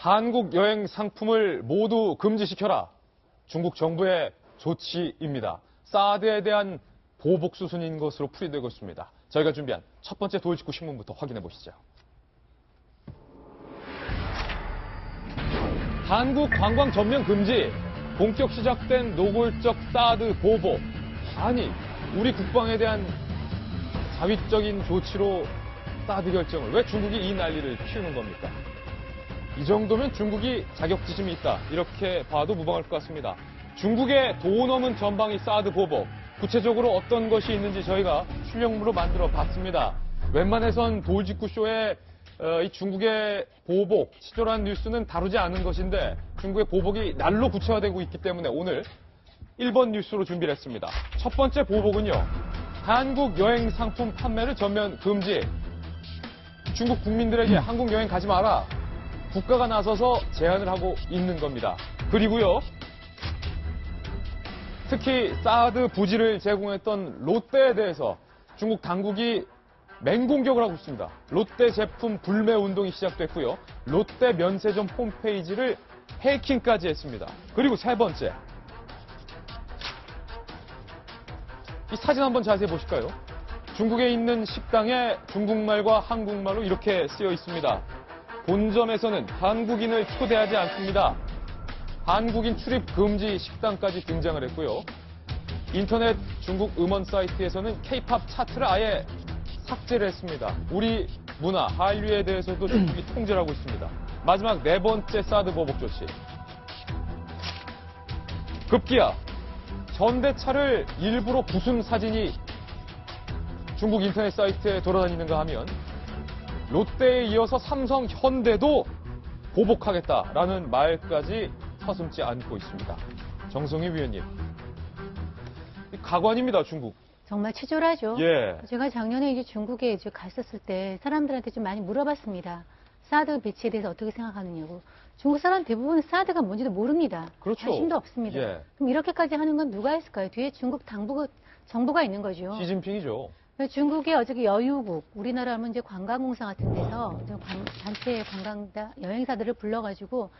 한국 여행 상품을 모두 금지시켜라. 중국 정부의 조치입니다. 사드에 대한 보복 수순인 것으로 풀이되고 있습니다. 저희가 준비한 첫 번째 도이치구 신문부터 확인해 보시죠. 한국 관광 전면 금지, 본격 시작된 노골적 사드 보복. 아니, 우리 국방에 대한 자위적인 조치로 사드 결정을 왜 중국이 이 난리를 피우는 겁니까? 이 정도면 중국이 자격지심이 있다. 이렇게 봐도 무방할 것 같습니다. 중국의 도 넘은 전방위 사드 보복. 구체적으로 어떤 것이 있는지 저희가 출력물로 만들어 봤습니다. 웬만해선 도이치구쇼에 이 중국의 보복, 치졸한 뉴스는 다루지 않은 것인데 중국의 보복이 날로 구체화되고 있기 때문에 오늘 1번 뉴스로 준비를 했습니다. 첫 번째 보복은요. 한국 여행 상품 판매를 전면 금지. 중국 국민들에게 한국 여행 가지 마라. 국가가 나서서 제한을 하고 있는 겁니다. 그리고요. 특히 사드 부지를 제공했던 롯데에 대해서 중국 당국이 맹공격을 하고 있습니다. 롯데 제품 불매 운동이 시작됐고요. 롯데 면세점 홈페이지를 해킹까지 했습니다. 그리고 세 번째. 이 사진 한번 자세히 보실까요? 중국에 있는 식당에 중국말과 한국말로 이렇게 쓰여 있습니다. 본점에서는 한국인을 초대하지 않습니다. 한국인 출입 금지 식당까지 등장을 했고요. 인터넷 중국 음원 사이트에서는 K-팝 차트를 아예 삭제를 했습니다. 우리 문화, 한류에 대해서도 중국이 통제를 하고 있습니다. 마지막 네 번째 사드 보복 조치. 급기야 전대차를 일부러 부순 사진이 중국 인터넷 사이트에 돌아다니는가 하면 롯데에 이어서 삼성, 현대도 보복하겠다라는 말까지 서슴지 않고 있습니다. 정성희 위원님. 가관입니다, 중국. 정말 치졸하죠. 예. 제가 작년에 이제 중국에 이제 갔었을 때 사람들한테 좀 많이 물어봤습니다. 사드 배치에 대해서 어떻게 생각하느냐고. 중국 사람 대부분 사드가 뭔지도 모릅니다. 그렇죠. 관심도 없습니다. 예. 그럼 이렇게까지 하는 건 누가 했을까요? 뒤에 중국 정부가 있는 거죠. 시진핑이죠. 중국의 어저께 여유국, 우리나라 하면 이제 관광공사 같은 데서 단체 여행사들을 불러가지고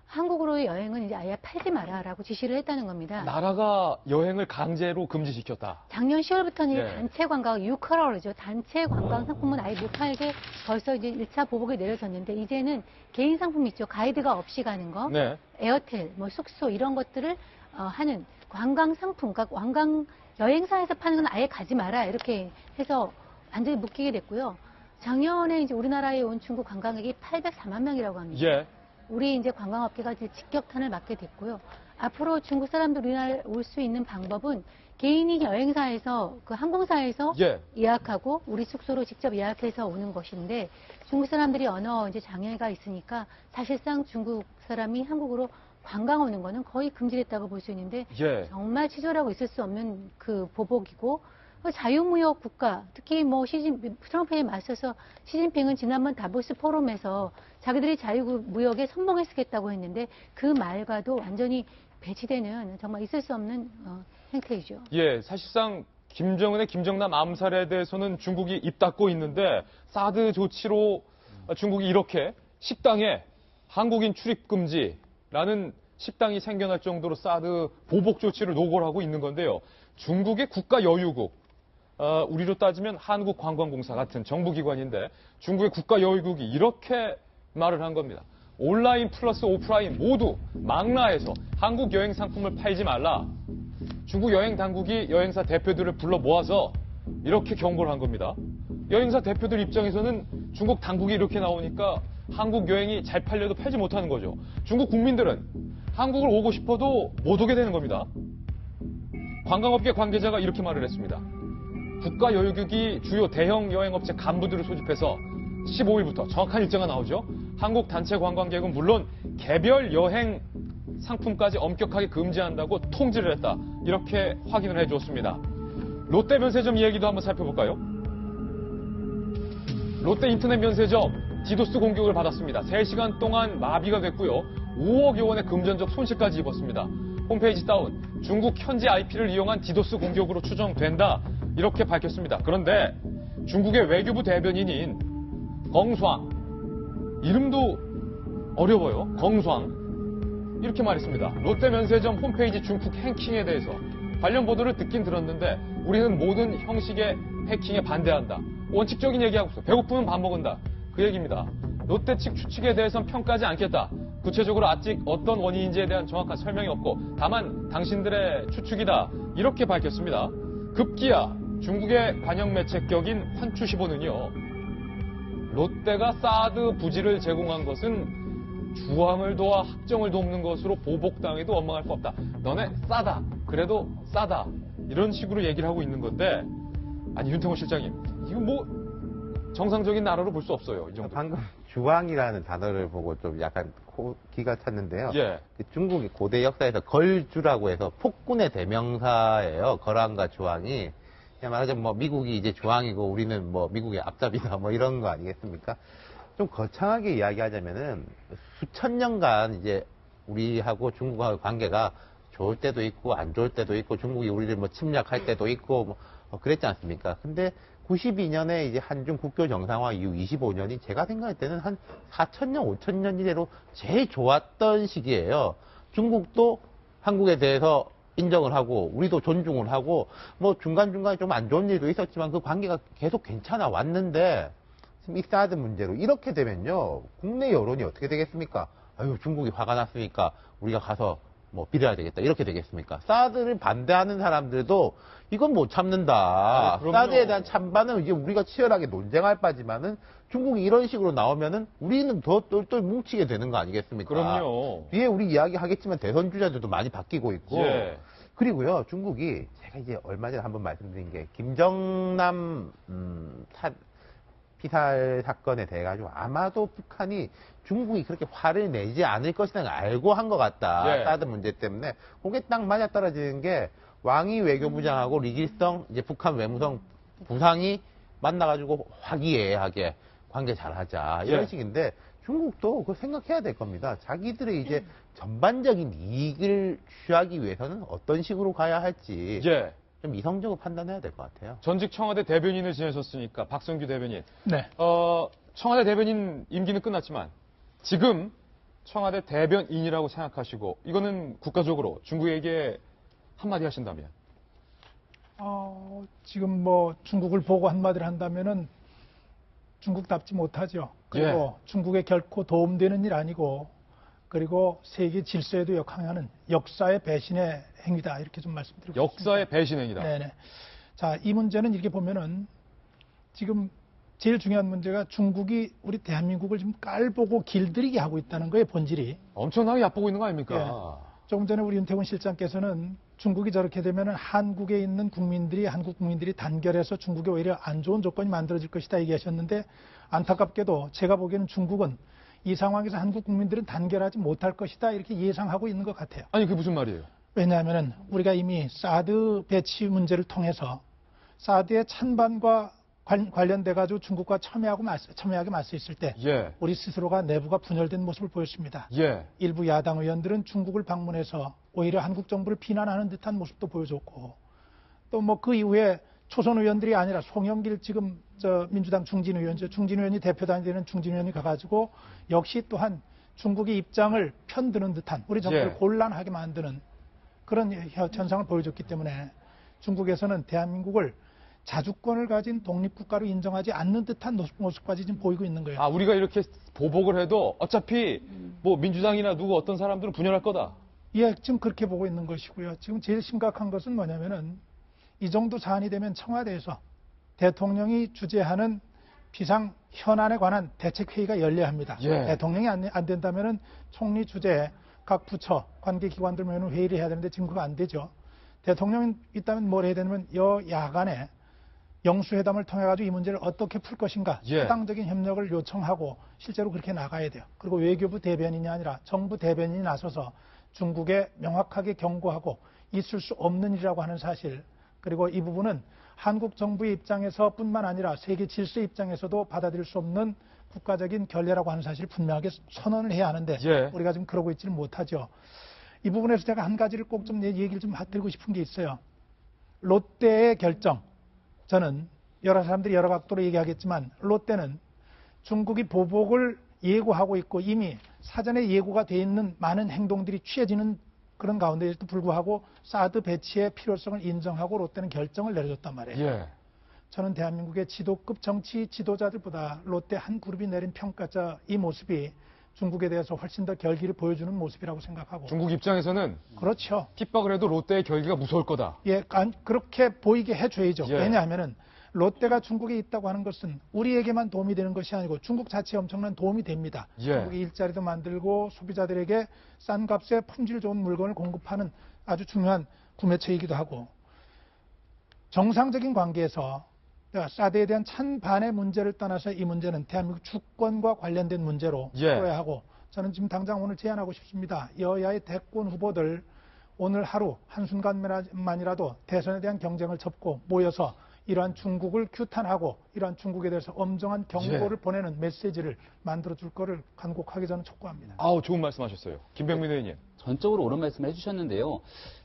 한국으로의 여행은 이제 아예 팔지 마라라고 지시를 했다는 겁니다. 나라가 여행을 강제로 금지시켰다. 작년 10월부터는 예. 단체 관광, 유커러죠. 단체 관광 상품은 아예 못 팔게 벌써 이제 1차 보복이 내려졌는데 이제는 개인 상품 있죠. 가이드가 없이 가는 거, 네. 에어텔, 뭐 숙소 이런 것들을 하는 관광 상품, 그러니까 관광 여행사에서 파는 건 아예 가지 마라 이렇게 해서 완전히 묶이게 됐고요. 작년에 이제 우리나라에 온 중국 관광객이 804만 명이라고 합니다. 예. 우리 이제 관광업계가 이제 직격탄을 맞게 됐고요. 앞으로 중국 사람들 우리나라에 올 수 있는 방법은 개인이 여행사에서 그 항공사에서 예. 예약하고 우리 숙소로 직접 예약해서 오는 것인데 중국 사람들이 언어 이제 장애가 있으니까 사실상 중국 사람이 한국으로 관광 오는 거는 거의 금지됐다고 볼 수 있는데 예. 정말 치졸하고 있을 수 없는 그 보복이고 자유무역 국가 특히 뭐 트럼프에 맞서서 시진핑은 지난번 다보스 포럼에서 자기들이 자유무역에 선봉했겠다고 했는데 그 말과도 완전히 배치되는 정말 있을 수 없는 행태이죠. 예, 사실상 김정은의 김정남 암살에 대해서는 중국이 입 닫고 있는데 사드 조치로 중국이 이렇게 식당에 한국인 출입 금지라는 식당이 생겨날 정도로 사드 보복 조치를 노골하고 있는 건데요. 중국의 국가 여유국, 우리로 따지면 한국관광공사 같은 정부기관인데 중국의 국가 여유국이 이렇게 말을 한 겁니다. 온라인 플러스 오프라인 모두 망라해서 한국 여행 상품을 팔지 말라. 중국 여행 당국이 여행사 대표들을 불러 모아서 이렇게 경고를 한 겁니다. 여행사 대표들 입장에서는 중국 당국이 이렇게 나오니까 한국 여행이 잘 팔려도 팔지 못하는 거죠. 중국 국민들은 한국을 오고 싶어도 못 오게 되는 겁니다. 관광업계 관계자가 이렇게 말을 했습니다. 국가 여유국이 주요 대형 여행업체 간부들을 소집해서 15일부터 정확한 일자가 나오죠. 한국 단체 관광객은 물론 개별 여행 상품까지 엄격하게 금지한다고 통지를 했다. 이렇게 확인을 해주었습니다. 롯데 면세점 이야기도 한번 살펴볼까요? 롯데 인터넷 면세점 디도스 공격을 받았습니다. 3시간 동안 마비가 됐고요. 5억여 원의 금전적 손실까지 입었습니다. 홈페이지 다운, 중국 현지 IP를 이용한 디도스 공격으로 추정된다. 이렇게 밝혔습니다. 그런데 중국의 외교부 대변인인 벙수왕, 이름도 어려워요. 건수왕. 이렇게 말했습니다. 롯데면세점 홈페이지 중국 해킹에 대해서 관련 보도를 듣긴 들었는데 우리는 모든 형식의 해킹에 반대한다. 원칙적인 얘기하고 있어. 배고프면 밥 먹은다. 그 얘기입니다. 롯데 측 추측에 대해선 평가하지 않겠다. 구체적으로 아직 어떤 원인인지에 대한 정확한 설명이 없고 다만 당신들의 추측이다. 이렇게 밝혔습니다. 급기야 중국의 관영 매체격인 환추시보는요. 롯데가 사드 부지를 제공한 것은 주황을 도와 학정을 돕는 것으로 보복당해도 원망할 거 없다. 너네 싸다. 그래도 싸다. 이런 식으로 얘기를 하고 있는 건데 아니 윤태호 실장님 이거 뭐 정상적인 나라로 볼 수 없어요. 이 정도. 방금 주황이라는 단어를 보고 좀 약간 기가 찼는데요. 예. 중국이 고대 역사에서 걸주라고 해서 폭군의 대명사예요. 거란과 주황이. 그냥 말하자면 뭐 미국이 이제 주황이고 우리는 뭐 미국의 앞잡이다 뭐 이런 거 아니겠습니까? 좀 거창하게 이야기하자면은 수천 년간 이제 우리하고 중국하고 관계가 좋을 때도 있고 안 좋을 때도 있고 중국이 우리를 뭐 침략할 때도 있고 뭐 그랬지 않습니까? 근데 92년에 이제 한중 국교 정상화 이후 25년이 제가 생각할 때는 한 4,000년, 5,000년 이내로 제일 좋았던 시기예요. 중국도 한국에 대해서 인정을 하고 우리도 존중을 하고 뭐 중간중간에 좀 안 좋은 일도 있었지만 그 관계가 계속 괜찮아 왔는데 지금 이 사드 문제로 이렇게 되면요. 국내 여론이 어떻게 되겠습니까? 아유, 중국이 화가 났으니까 우리가 가서 뭐 빌어야 되겠다. 이렇게 되겠습니까? 사드를 반대하는 사람들도 이건 못 참는다. 그럼요. 사드에 대한 찬반은 이제 우리가 치열하게 논쟁할 바지만은 중국이 이런 식으로 나오면은 우리는 더 똘똘 뭉치게 되는 거 아니겠습니까? 그럼요. 뒤에 우리 이야기 하겠지만 대선 주자들도 많이 바뀌고 있고. 예. 그리고요, 중국이 제가 이제 얼마 전에 한번 말씀드린 게 김정남 피살 사건에 대해 가지고 아마도 북한이 중국이 그렇게 화를 내지 않을 것이라는 걸 알고 한 것 같다. 예. 사드 문제 때문에. 그게 딱 맞아떨어지는 게 왕이 외교부장하고 리길성 이제 북한 외무성 부상이 만나가지고 화기애애하게 관계 잘하자 이런 예. 식인데 중국도 그거 생각해야 될 겁니다. 자기들의 이제 전반적인 이익을 취하기 위해서는 어떤 식으로 가야 할지 예. 좀 이성적으로 판단해야 될 것 같아요. 전직 청와대 대변인을 지내셨으니까 박성규 대변인. 네. 청와대 대변인 임기는 끝났지만 지금 청와대 대변인이라고 생각하시고 이거는 국가적으로 중국에게 한마디 하신다면 지금 뭐 중국을 보고 한마디를 한다면은 중국답지 못하죠. 그리고 중국에 결코 도움되는 일 아니고 그리고 세계 질서에도 역행하는 역사의 배신의 행위다. 이렇게 좀 말씀드리고 싶습니다. 역사의 배신행위다. 네네. 자, 이 문제는 이렇게 보면은 지금 제일 중요한 문제가 중국이 우리 대한민국을 지금 깔보고 길들이게 하고 있다는 거예요, 본질이. 엄청나게 얕보고 있는 거 아닙니까? 조금 전에 우리 윤태곤 실장께서는 중국이 저렇게 되면은 한국에 있는 국민들이, 한국 국민들이 단결해서 중국에 오히려 안 좋은 조건이 만들어질 것이다 얘기하셨는데 안타깝게도 제가 보기에는 중국은 이 상황에서 한국 국민들은 단결하지 못할 것이다 이렇게 예상하고 있는 것 같아요. 아니 그게 무슨 말이에요? 왜냐하면은 우리가 이미 사드 배치 문제를 통해서 사드의 찬반과 관련돼 가지고 중국과 첨예하게 맞서 있을 때 예. 우리 스스로가 내부가 분열된 모습을 보였습니다. 예. 일부 야당 의원들은 중국을 방문해서 오히려 한국 정부를 비난하는 듯한 모습도 보여줬고 또 뭐 그 이후에 초선 의원들이 아니라 송영길 지금 민주당 중진 의원이 대표단이 되는 중진 의원이 가가지고 역시 또한 중국의 입장을 편드는 듯한 우리 정부를 곤란하게 만드는 그런 현상을 보여줬기 때문에 중국에서는 대한민국을 자주권을 가진 독립국가로 인정하지 않는 듯한 모습까지 지금 보이고 있는 거예요. 아 우리가 이렇게 보복을 해도 어차피 뭐 민주당이나 누구 어떤 사람들은 분열할 거다. 예, 지금 그렇게 보고 있는 것이고요. 지금 제일 심각한 것은 뭐냐면은 이 정도 사안이 되면 청와대에서 대통령이 주재하는 비상 현안에 관한 대책회의가 열려야 합니다. 예. 대통령이 안 된다면은 총리 주재에 각 부처 관계기관들 모여는 회의를 해야 되는데 지금 그거 안 되죠. 대통령이 있다면 뭘 해야 되냐면 여야간에 영수회담을 통해 가지고 이 문제를 어떻게 풀 것인가 해당적인 협력을 요청하고 실제로 그렇게 나가야 돼요. 그리고 외교부 대변인이 아니라 정부 대변인이 나서서 중국에 명확하게 경고하고 있을 수 없는 일이라고 하는 사실, 그리고 이 부분은 한국 정부의 입장에서 뿐만 아니라 세계 질서 입장에서도 받아들일 수 없는 국가적인 결례라고 하는 사실을 분명하게 선언을 해야 하는데 우리가 지금 그러고 있지는 못하죠. 이 부분에서 제가 한 가지를 꼭 좀 얘기를 좀 드리고 싶은 게 있어요. 롯데의 결정, 저는 여러 사람들이 여러 각도로 얘기하겠지만 롯데는 중국이 보복을 예고하고 있고 이미 사전에 예고가 돼 있는 많은 행동들이 취해지는 그런 가운데에도 불구하고 사드 배치의 필요성을 인정하고 롯데는 결정을 내려줬단 말이에요. 예. 저는 대한민국의 지도급 정치 지도자들보다 롯데 한 그룹이 내린 평가자 이 모습이 중국에 대해서 훨씬 더 결기를 보여주는 모습이라고 생각하고. 중국 입장에서는 그렇죠. 핍박을 해도 롯데의 결기가 무서울 거다. 예, 그렇게 보이게 해줘야죠. 예. 왜냐하면은 롯데가 중국에 있다고 하는 것은 우리에게만 도움이 되는 것이 아니고 중국 자체에 엄청난 도움이 됩니다. 예. 중국이 일자리도 만들고 소비자들에게 싼 값에 품질 좋은 물건을 공급하는 아주 중요한 구매처이기도 하고, 정상적인 관계에서 사드에 대한 찬반의 문제를 떠나서 이 문제는 대한민국 주권과 관련된 문제로 예. 풀어야 하고, 저는 지금 당장 오늘 제안하고 싶습니다. 여야의 대권 후보들 오늘 하루 한순간만이라도 대선에 대한 경쟁을 접고 모여서 이러한 중국을 규탄하고 이러한 중국에 대해서 엄정한 경고를 보내는 메시지를 만들어줄 거를 간곡하게 저는 촉구합니다. 아우, 좋은 말씀하셨어요. 김병민 의원님. 전적으로 옳은 말씀을 해주셨는데요.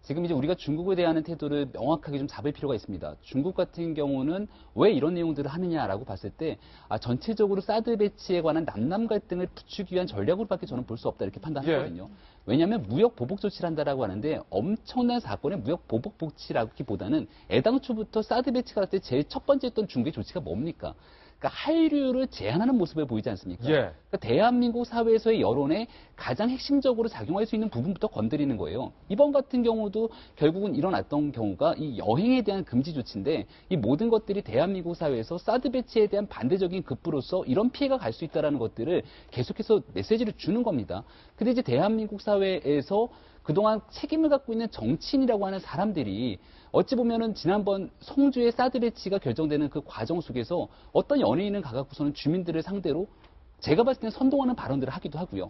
지금 이제 우리가 중국에 대한 태도를 명확하게 좀 잡을 필요가 있습니다. 중국 같은 경우는 왜 이런 내용들을 하느냐라고 봤을 때 전체적으로 사드 배치에 관한 남남 갈등을 부추기 위한 전략으로밖에 저는 볼 수 없다 이렇게 판단하거든요. 왜냐하면 무역 보복 조치를 한다라고 하는데 엄청난 사건의 무역 보복 조치라기보다는 애당초부터 사드 배치가 할 때 제일 첫 번째 했던 중국의 조치가 뭡니까? 그러니까 한류를 제한하는 모습을 보이지 않습니까? 예. 그러니까 대한민국 사회에서의 여론에 가장 핵심적으로 작용할 수 있는 부분부터 건드리는 거예요. 이번 같은 경우도 결국은 일어났던 경우가 이 여행에 대한 금지 조치인데 이 모든 것들이 대한민국 사회에서 사드 배치에 대한 반대적인 급부로서 이런 피해가 갈 수 있다는 것들을 계속해서 메시지를 주는 겁니다. 근데 이제 대한민국 사회에서 그동안 책임을 갖고 있는 정치인이라고 하는 사람들이 어찌 보면은 지난번 성주의 사드 배치가 결정되는 그 과정 속에서 어떤 연예인을 가갖고서는 주민들을 상대로 제가 봤을 때는 선동하는 발언들을 하기도 하고요.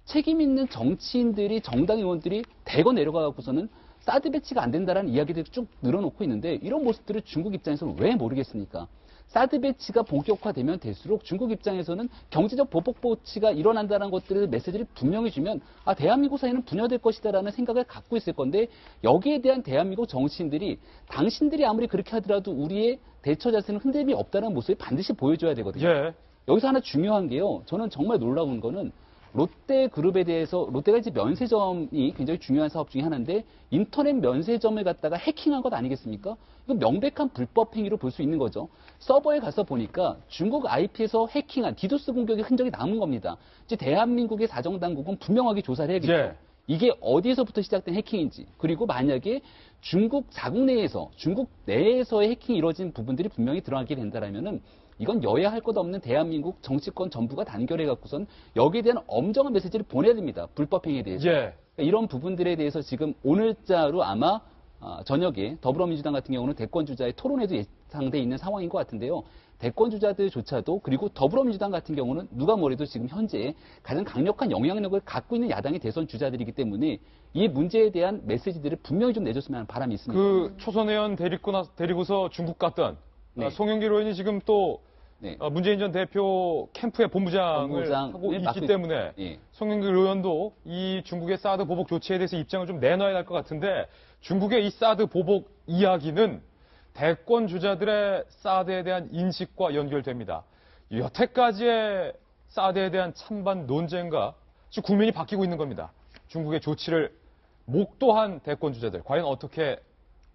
책임 있는 정치인들이 정당 의원들이 대거 내려가갖고서는 사드 배치가 안 된다라는 이야기들을 쭉 늘어놓고 있는데 이런 모습들을 중국 입장에서는 왜 모르겠습니까? 사드 배치가 본격화되면 될수록 중국 입장에서는 경제적 보복 조치가 일어난다는 것들을 메시지를 분명히 주면 대한민국 사회는 분열될 것이다라는 생각을 갖고 있을 건데 여기에 대한 대한민국 정치인들이 당신들이 아무리 그렇게 하더라도 우리의 대처 자세는 흔들림이 없다는 모습을 반드시 보여줘야 되거든요. 예. 여기서 하나 중요한 게요. 저는 정말 놀라운 거는 롯데그룹에 대해서 롯데가 이제 면세점이 굉장히 중요한 사업 중에 하나인데 인터넷 면세점을 갖다가 해킹한 것 아니겠습니까? 이거 명백한 불법 행위로 볼 수 있는 거죠. 서버에 가서 보니까 중국 IP에서 해킹한 디도스 공격의 흔적이 남은 겁니다. 이제 대한민국의 사정당국은 분명하게 조사를 해야겠죠. 예. 이게 어디에서부터 시작된 해킹인지, 그리고 만약에 중국 자국 내에서, 중국 내에서의 해킹이 이루어진 부분들이 분명히 드러나게 된다라면은 이건 여야 할 것 없는 대한민국 정치권 전부가 단결해 갖고선 여기에 대한 엄정한 메시지를 보내야 됩니다. 불법 행위에 대해서. 예. 그러니까 이런 부분들에 대해서 지금 오늘자로 아마 저녁에 더불어민주당 같은 경우는 대권 주자의 토론회도 예상돼 있는 상황인 것 같은데요. 대권 주자들조차도 그리고 더불어민주당 같은 경우는 누가 뭐래도 지금 현재 가장 강력한 영향력을 갖고 있는 야당의 대선 주자들이기 때문에 이 문제에 대한 메시지들을 분명히 좀 내줬으면 하는 바람이 있습니다. 그 초선 의원 데리고서 중국 갔던 네. 송영길 의원이 지금 또 네. 문재인 전 대표 캠프의 본부장을 하고 있기 때문에 예. 송영길 의원도 이 중국의 사드 보복 조치에 대해서 입장을 좀 내놔야 할 것 같은데 중국의 이 사드 보복 이야기는 대권 주자들의 사드에 대한 인식과 연결됩니다. 여태까지의 사드에 대한 찬반 논쟁과 지금 국면이 바뀌고 있는 겁니다. 중국의 조치를 목도한 대권 주자들 과연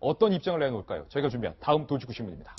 어떤 입장을 내놓을까요? 저희가 준비한 다음 돌직구 신문입니다.